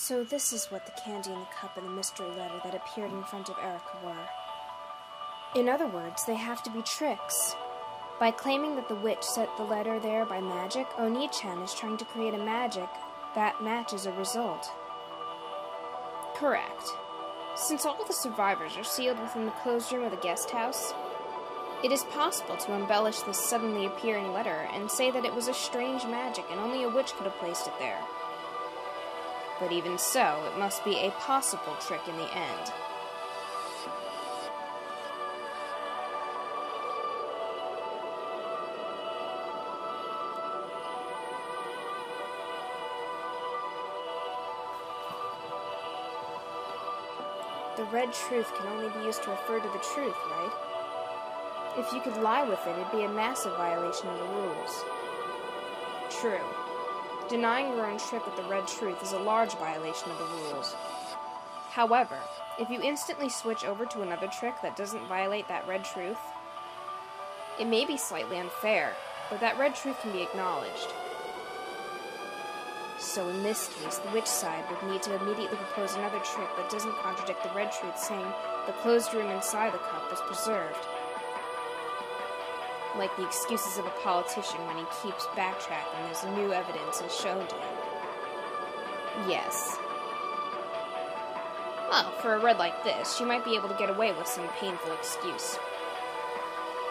So this is what the candy in the cup and the mystery letter that appeared in front of Erika were. In other words, they have to be tricks. By claiming that the witch set the letter there by magic, Oni-chan is trying to create a magic that matches a result. Correct. Since all the survivors are sealed within the closed room of the guest house, it is possible to embellish this suddenly appearing letter and say that it was a strange magic and only a witch could have placed it there. But even so, it must be a possible trick in the end. The red truth can only be used to refer to the truth, right? If you could lie with it, it'd be a massive violation of the rules. True. Denying your own trick with the red truth is a large violation of the rules. However, if you instantly switch over to another trick that doesn't violate that red truth, it may be slightly unfair, but that red truth can be acknowledged. So in this case, the witch side would need to immediately propose another trick that doesn't contradict the red truth, saying the closed room inside the cup was preserved. Like the excuses of a politician when he keeps backtracking as new evidence is shown to him. Yes. Well, for a red like this, she might be able to get away with some painful excuse.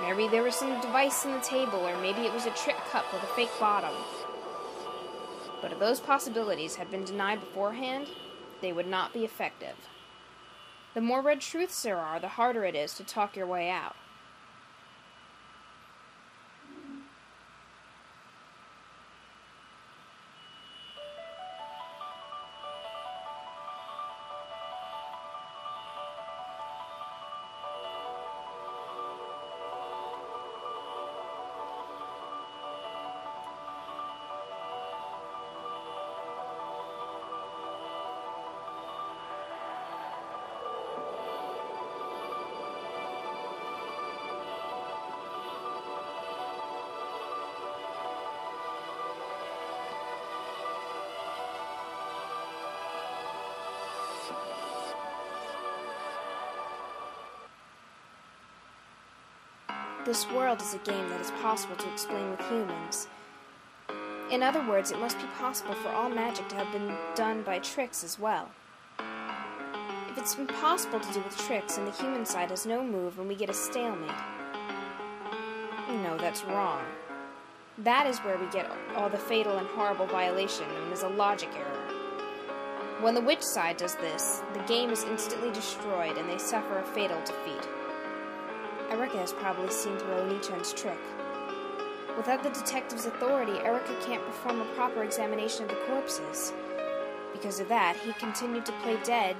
Maybe there was some device in the table, or maybe it was a trick cup with a fake bottom. But if those possibilities had been denied beforehand, they would not be effective. The more red truths there are, the harder it is to talk your way out. This world is a game that is possible to explain with humans. In other words, it must be possible for all magic to have been done by tricks as well. If it's impossible to do with tricks and the human side has no move and we get a stalemate. No, that's wrong. That is where we get all the fatal and horrible violation known as a logic error. When the witch side does this, the game is instantly destroyed and they suffer a fatal defeat. Erika has probably seen through Oni-chan's trick. Without the detective's authority, Erika can't perform a proper examination of the corpses. Because of that, he continued to play dead,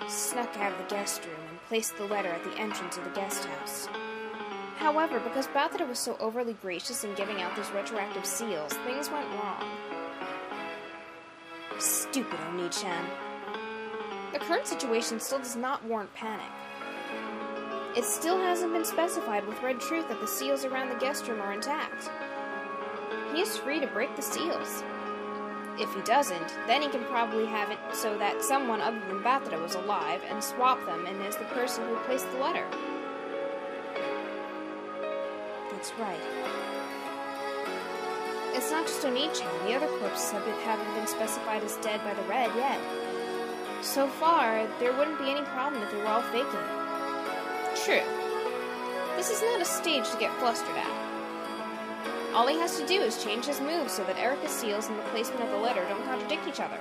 snuck out of the guest room, and placed the letter at the entrance of the guest house. However, because Bathura was so overly gracious in giving out those retroactive seals, things went wrong. Stupid Oni-chan. The current situation still does not warrant panic. It still hasn't been specified with red truth that the seals around the guest room are intact. He is free to break the seals. If he doesn't, then he can probably have it so that someone other than Bathura was alive and swap them in as the person who placed the letter. That's right. It's not just Oni-chan, the other corpses haven't been specified as dead by the red yet. So far, there wouldn't be any problem if they were all faking it. True. This is not a stage to get flustered at. All he has to do is change his moves so that Erika's seals and the placement of the letter don't contradict each other.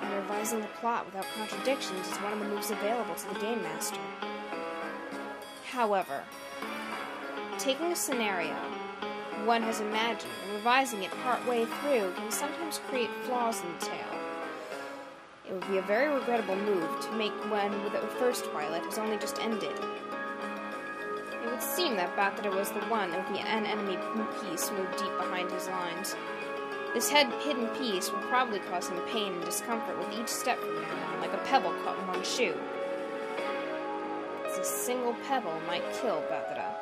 And revising the plot without contradictions is one of the moves available to the Game Master. However, taking a scenario one has imagined and revising it partway through can sometimes create flaws in the tale. It would be a very regrettable move to make when the first twilight has only just ended. It would seem that Bathura was the one of an enemy piece moved deep behind his lines. This hidden piece will probably cause him pain and discomfort with each step from now on, like a pebble caught in one shoe. As a single pebble might kill Bathura.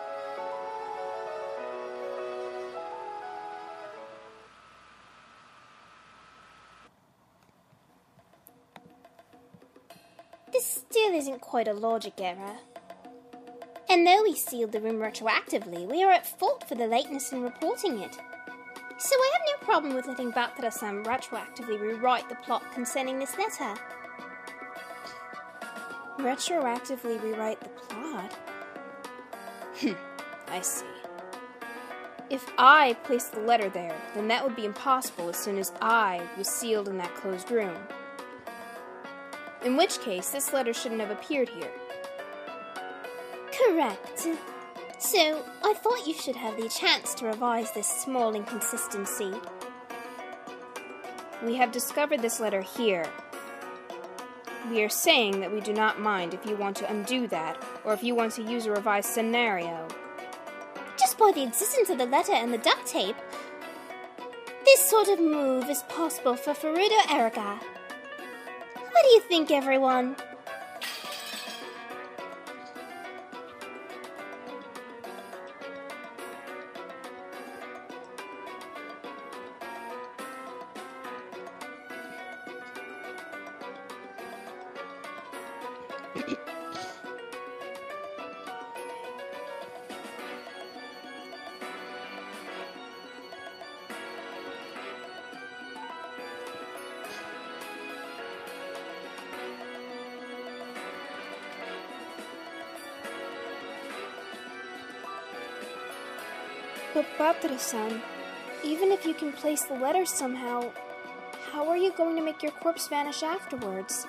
still isn't quite a logic error. And though we sealed the room retroactively, we are at fault for the lateness in reporting it. So I have no problem with letting Batara-san retroactively rewrite the plot concerning this letter. Retroactively rewrite the plot? I see. If I placed the letter there, then that would be impossible as soon as I was sealed in that closed room. In which case, this letter shouldn't have appeared here. Correct. So, I thought you should have the chance to revise this small inconsistency. We have discovered this letter here. We are saying that we do not mind if you want to undo that, or if you want to use a revised scenario. Just by the existence of the letter and the duct tape, this sort of move is possible for Furudo Erika. What do you think, everyone? But Batara-san, even if you can place the letter somehow, how are you going to make your corpse vanish afterwards?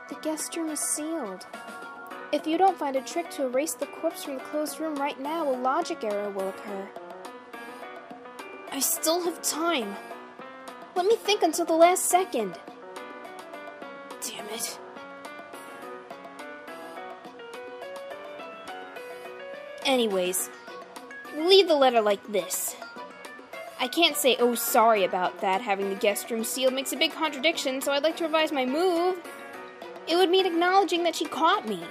The guest room is sealed. If you don't find a trick to erase the corpse from the closed room right now, a logic error will occur. I still have time. Let me think until the last second. Damn it. Anyways, we'll leave the letter like this. I can't say, oh, sorry about that. Having the guest room sealed makes a big contradiction, so I'd like to revise my move. It would mean acknowledging that she caught me.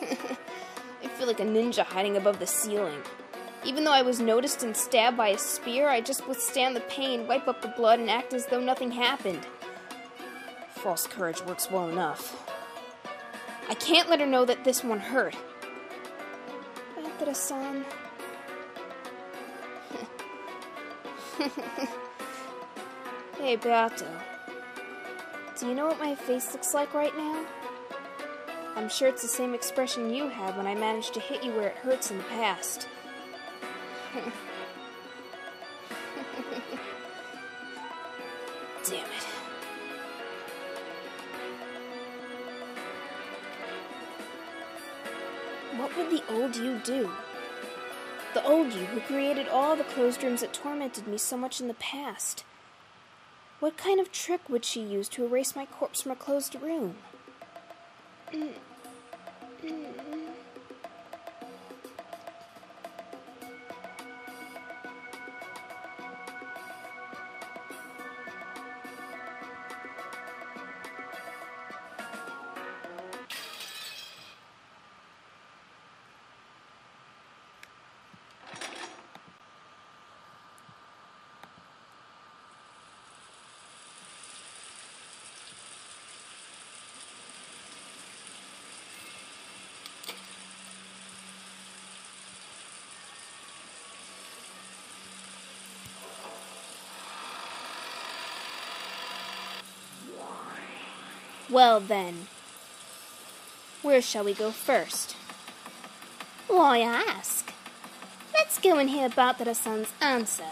I feel like a ninja hiding above the ceiling. Even though I was noticed and stabbed by a spear, I just withstand the pain, wipe up the blood, and act as though nothing happened. False courage works well enough. I can't let her know that this one hurt. Batara-san. Hey, Beato. Do you know what my face looks like right now? I'm sure it's the same expression you had when I managed to hit you where it hurts in the past. Damn it. What would the old you do? The old you who created all the closed rooms that tormented me so much in the past. What kind of trick would she use to erase my corpse from a closed room? Well then, where shall we go first? Why ask? Let's go and hear Batara-san's answer.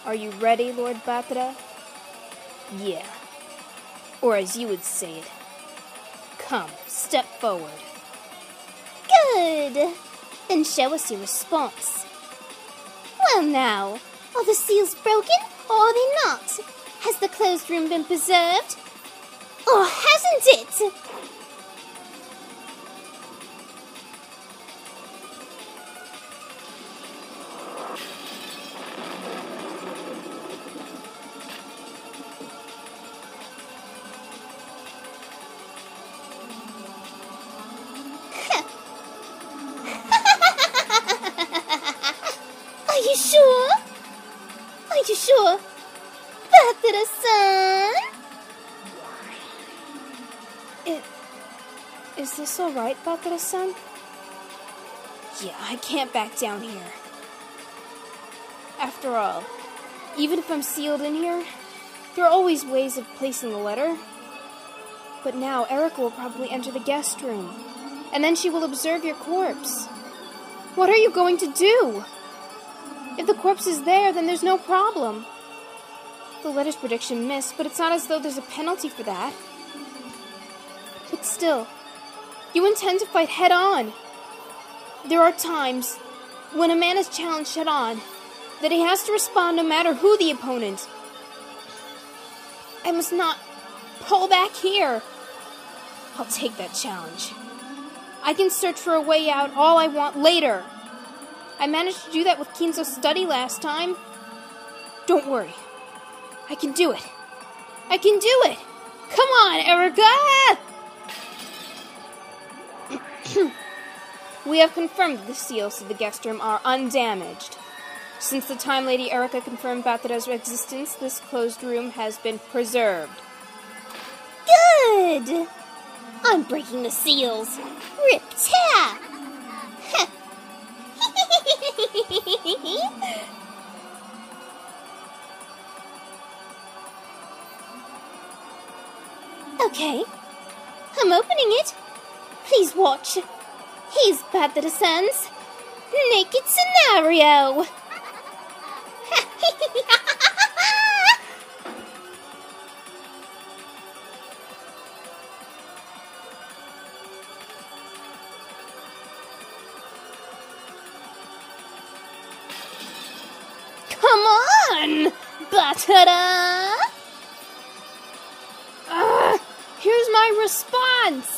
Are you ready, Lord Batara? Yeah. Or as you would say it, come, step forward. Good. Then show us your response. Well now, are the seals broken, or are they not? Has the closed room been preserved? Or hasn't it? Bathura-san? Is this alright, Bathura-san? Yeah, I can't back down here. After all, even if I'm sealed in here, there are always ways of placing the letter. But now Erika will probably enter the guest room, and then she will observe your corpse. What are you going to do? If the corpse is there, then there's no problem. The letter's prediction missed, but it's not as though there's a penalty for that. But still, you intend to fight head-on. There are times when a man is challenged head-on that he has to respond no matter who the opponent. I must not pull back here. I'll take that challenge. I can search for a way out all I want later. I managed to do that with Kinzo's study last time. Don't worry. I can do it. I can do it. Come on, Erika! We have confirmed that the seals to the guest room are undamaged. Since the time Lady Erika confirmed Bathura's existence, this closed room has been preserved. Good! I'm breaking the seals. Rip-tap! Okay, I'm opening it. Please watch. Here's Bathura-san's naked scenario. Come on, Bathura! Here's my response!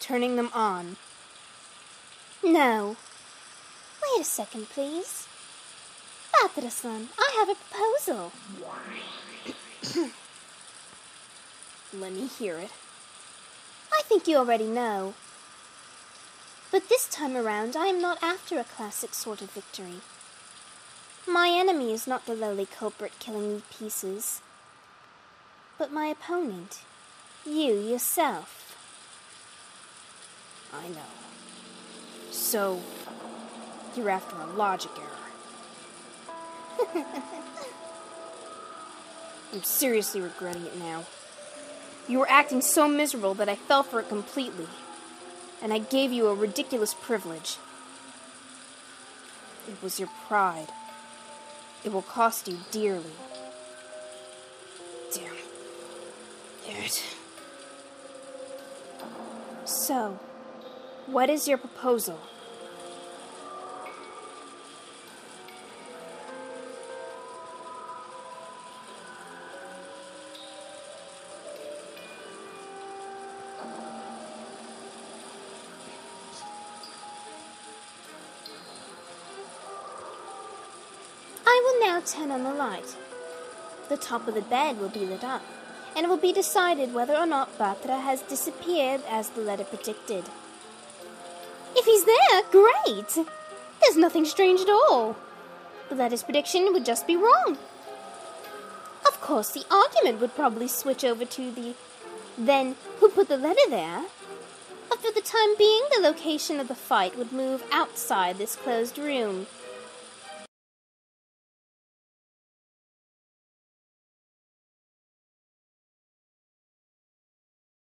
Turning them on. No. Wait a second, please. Bathura-san, I have a proposal. Let me hear it. I think you already know. But this time around, I am not after a classic sort of victory. My enemy is not the lowly culprit killing me pieces, but my opponent, you yourself. I know. So, you're after a logic error. I'm seriously regretting it now. You were acting so miserable that I fell for it completely. And I gave you a ridiculous privilege. It was your pride. It will cost you dearly. Damn it. So, what is your proposal? I will now turn on the light. The top of the bed will be lit up, and it will be decided whether or not Bathura has disappeared as the letter predicted. If he's there, great! There's nothing strange at all. The letter's prediction would just be wrong. Of course, the argument would probably switch over to the then who put the letter there. But for the time being, the location of the fight would move outside this closed room.